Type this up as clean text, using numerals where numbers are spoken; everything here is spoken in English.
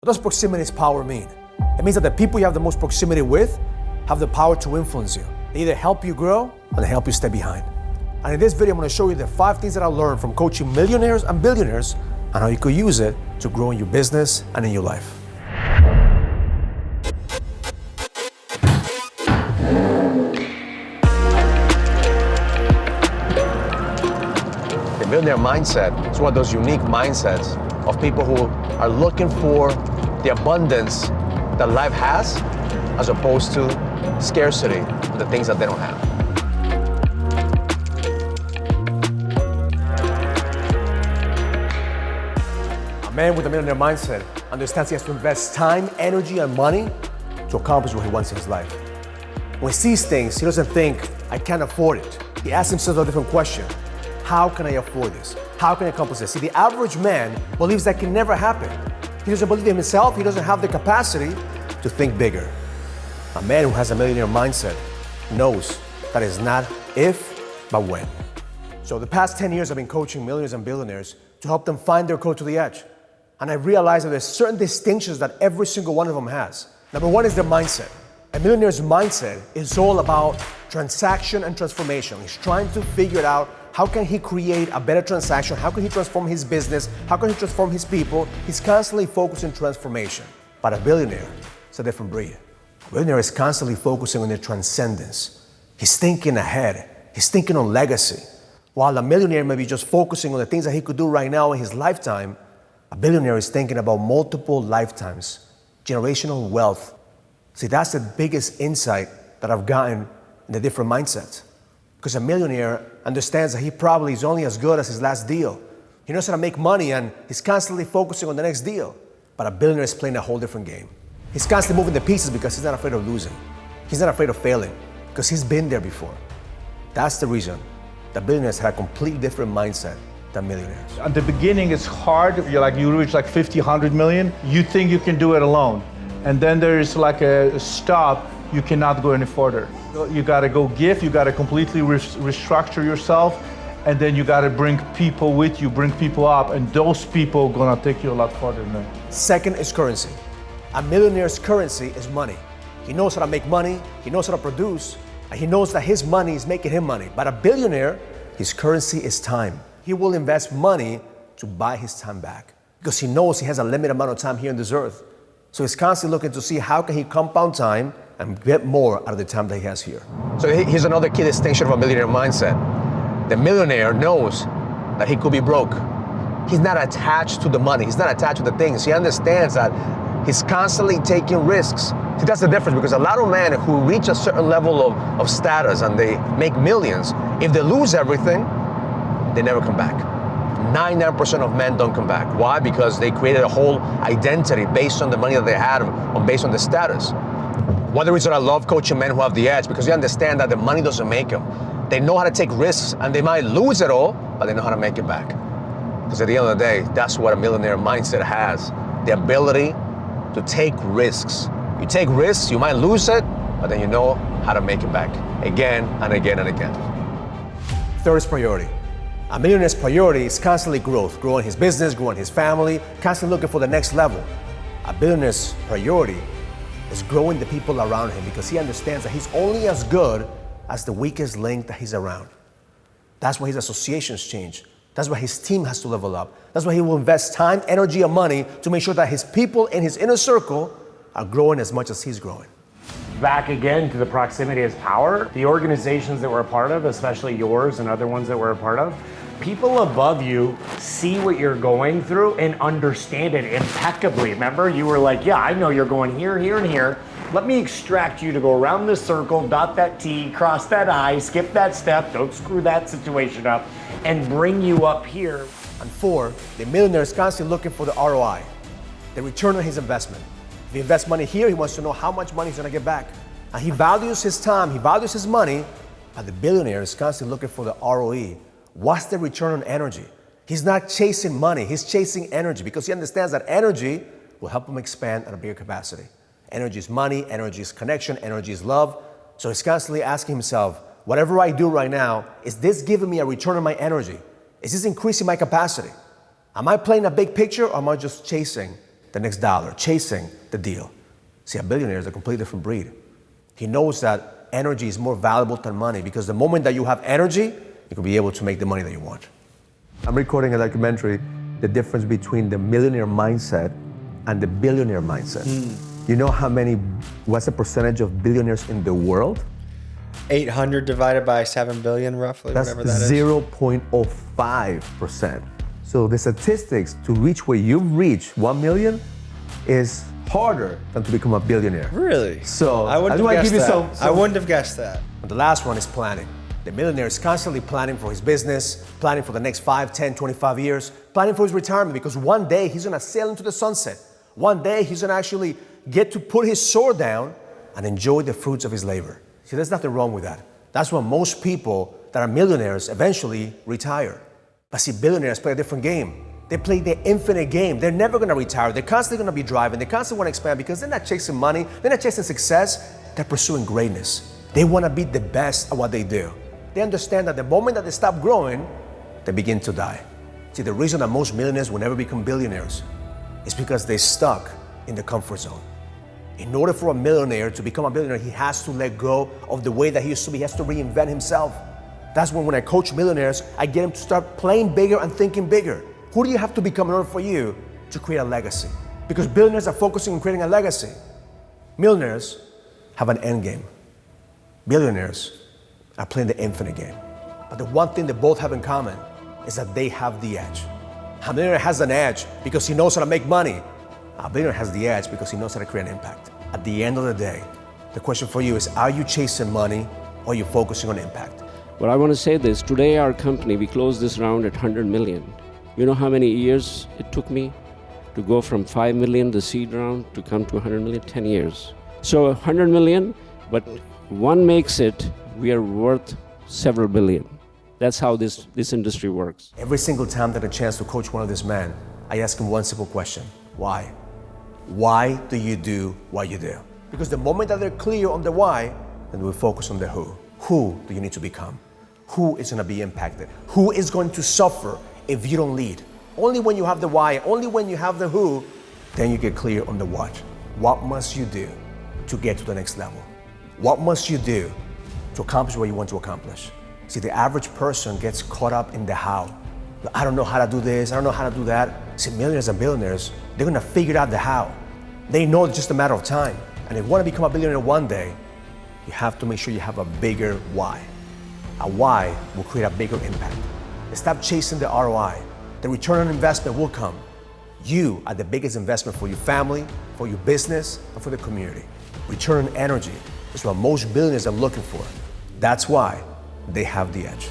What does proximity's power mean? It means that the people you have the most proximity with have the power to influence you. They either help you grow or they help you stay behind. And in this video, I'm going to show you the 5 things that I learned from coaching millionaires and billionaires and how you could use it to grow in your business and in your life. The millionaire mindset is one of those unique mindsets of people who are looking for the abundance that life has as opposed to scarcity, the things that they don't have. A man with a millionaire mindset understands he has to invest time, energy, and money to accomplish what he wants in his life. When he sees things, he doesn't think, I can't afford it. He asks himself a different question. How can I afford this? How can I accomplish this? See, the average man believes that can never happen. He doesn't believe in himself. He doesn't have the capacity to think bigger. A man who has a millionaire mindset knows that it's not if, but when. So the past 10 years I've been coaching millionaires and billionaires to help them find their code to the edge. And I realized that there's certain distinctions that every single one of them has. Number one is their mindset. A millionaire's mindset is all about transaction and transformation. He's trying to figure it out. How can he create a better transaction? How can he transform his business? How can he transform his people? He's constantly focused on transformation. But a billionaire is a different breed. A billionaire is constantly focusing on their transcendence. He's thinking ahead. He's thinking on legacy. While a millionaire may be just focusing on the things that he could do right now in his lifetime, a billionaire is thinking about multiple lifetimes, generational wealth. See, that's the biggest insight that I've gotten in the different mindsets. Because a millionaire understands that he probably is only as good as his last deal. He knows how to make money and he's constantly focusing on the next deal. But a billionaire is playing a whole different game. He's constantly moving the pieces because he's not afraid of losing. He's not afraid of failing because he's been there before. That's the reason that billionaires have a completely different mindset than millionaires. At the beginning, it's hard. You reach like 50, 100 million. You think you can do it alone. And then there is like a stop. You cannot go any further. You gotta go give, you gotta completely restructure yourself, and then you gotta bring people with you, bring people up, and those people are gonna take you a lot further than that. Second is currency. A millionaire's currency is money. He knows how to make money, he knows how to produce, and he knows that his money is making him money. But a billionaire, his currency is time. He will invest money to buy his time back because he knows he has a limited amount of time here on this earth. So he's constantly looking to see how can he compound time and get more out of the time that he has here. So here's another key distinction of a millionaire mindset. The millionaire knows that he could be broke. He's not attached to the money. He's not attached to the things. He understands that he's constantly taking risks. See, that's the difference, because a lot of men who reach a certain level of status and they make millions, if they lose everything, they never come back. 99% of men don't come back. Why? Because they created a whole identity based on the money that they had, or based on the status. One of the reasons I love coaching men who have the edge, because they understand that the money doesn't make them. They know how to take risks, and they might lose it all, but they know how to make it back. Because at the end of the day, that's what a millionaire mindset has. The ability to take risks. You take risks, you might lose it, but then you know how to make it back again and again and again. Third is priority. A millionaire's priority is constantly growth, growing his business, growing his family, constantly looking for the next level. A billionaire's priority is growing the people around him because he understands that he's only as good as the weakest link that he's around. That's why his associations change. That's why his team has to level up. That's why he will invest time, energy, and money to make sure that his people in his inner circle are growing as much as he's growing. Back again to the proximity is power. The organizations that we're a part of, especially yours and other ones that we're a part of, people above you see what you're going through and understand it impeccably. Remember, you were like, yeah, I know you're going here, here, and here. Let me extract you to go around this circle, dot that T, cross that I, skip that step, don't screw that situation up, and bring you up here. And 4, the millionaire is constantly looking for the ROI, the return on his investment. If he invests money here, he wants to know how much money he's gonna get back. And he values his time, he values his money, but the billionaire is constantly looking for the ROE. What's the return on energy? He's not chasing money, he's chasing energy because he understands that energy will help him expand at a bigger capacity. Energy is money, energy is connection, energy is love. So he's constantly asking himself, whatever I do right now, is this giving me a return on my energy? Is this increasing my capacity? Am I playing a big picture or am I just chasing the next dollar, chasing the deal. See, a billionaire is a completely different breed. He knows that energy is more valuable than money because the moment that you have energy, you can be able to make the money that you want. I'm recording a documentary, the difference between the millionaire mindset and the billionaire mindset. You know what's the percentage of billionaires in the world? 800 divided by 7 billion, roughly, That's whatever that is. 0.05%. So the statistics to reach where you've reached 1 million is harder than to become a billionaire. Really? So I wouldn't have guessed that. I wouldn't have guessed that. And the last one is planning. The millionaire is constantly planning for his business, planning for the next 5, 10, 25 years, planning for his retirement because one day he's gonna sail into the sunset. One day he's gonna actually get to put his sword down and enjoy the fruits of his labor. See, there's nothing wrong with that. That's why most people that are millionaires eventually retire. But see, billionaires play a different game. They play the infinite game. They're never gonna retire. They're constantly gonna be driving. They constantly wanna expand because they're not chasing money. They're not chasing success. They're pursuing greatness. They wanna be the best at what they do. They understand that the moment that they stop growing, they begin to die. See, the reason that most millionaires will never become billionaires is because they're stuck in the comfort zone. In order for a millionaire to become a billionaire, he has to let go of the way that he used to be. He has to reinvent himself. That's when I coach millionaires, I get them to start playing bigger and thinking bigger. Who do you have to become in order for you to create a legacy? Because billionaires are focusing on creating a legacy. Millionaires have an end game. Billionaires are playing the infinite game. But the one thing they both have in common is that they have the edge. A millionaire has an edge because he knows how to make money. A billionaire has the edge because he knows how to create an impact. At the end of the day, the question for you is, are you chasing money or are you focusing on impact? Well, I want to say this. Today, our company, we closed this round at 100 million. You know how many years it took me to go from 5 million, the seed round, to come to 100 million? 10 years. So 100 million, but one makes it, we are worth several billion. That's how this industry works. Every single time that I get a chance to coach one of these men, I ask him one simple question. Why? Why do you do what you do? Because the moment that they're clear on the why, then we focus on the who. Who do you need to become? Who is going to be impacted? Who is going to suffer if you don't lead? Only when you have the why, only when you have the who, then you get clear on the what. What must you do to get to the next level? What must you do to accomplish what you want to accomplish? See, the average person gets caught up in the how. I don't know how to do this, I don't know how to do that. See, millionaires and billionaires, they're gonna figure out the how. They know it's just a matter of time. And if you wanna become a billionaire one day, you have to make sure you have a bigger why. A why will create a bigger impact. Stop chasing the ROI. The return on investment will come. You are the biggest investment for your family, for your business, and for the community. Return on energy is what most billionaires are looking for. That's why they have the edge.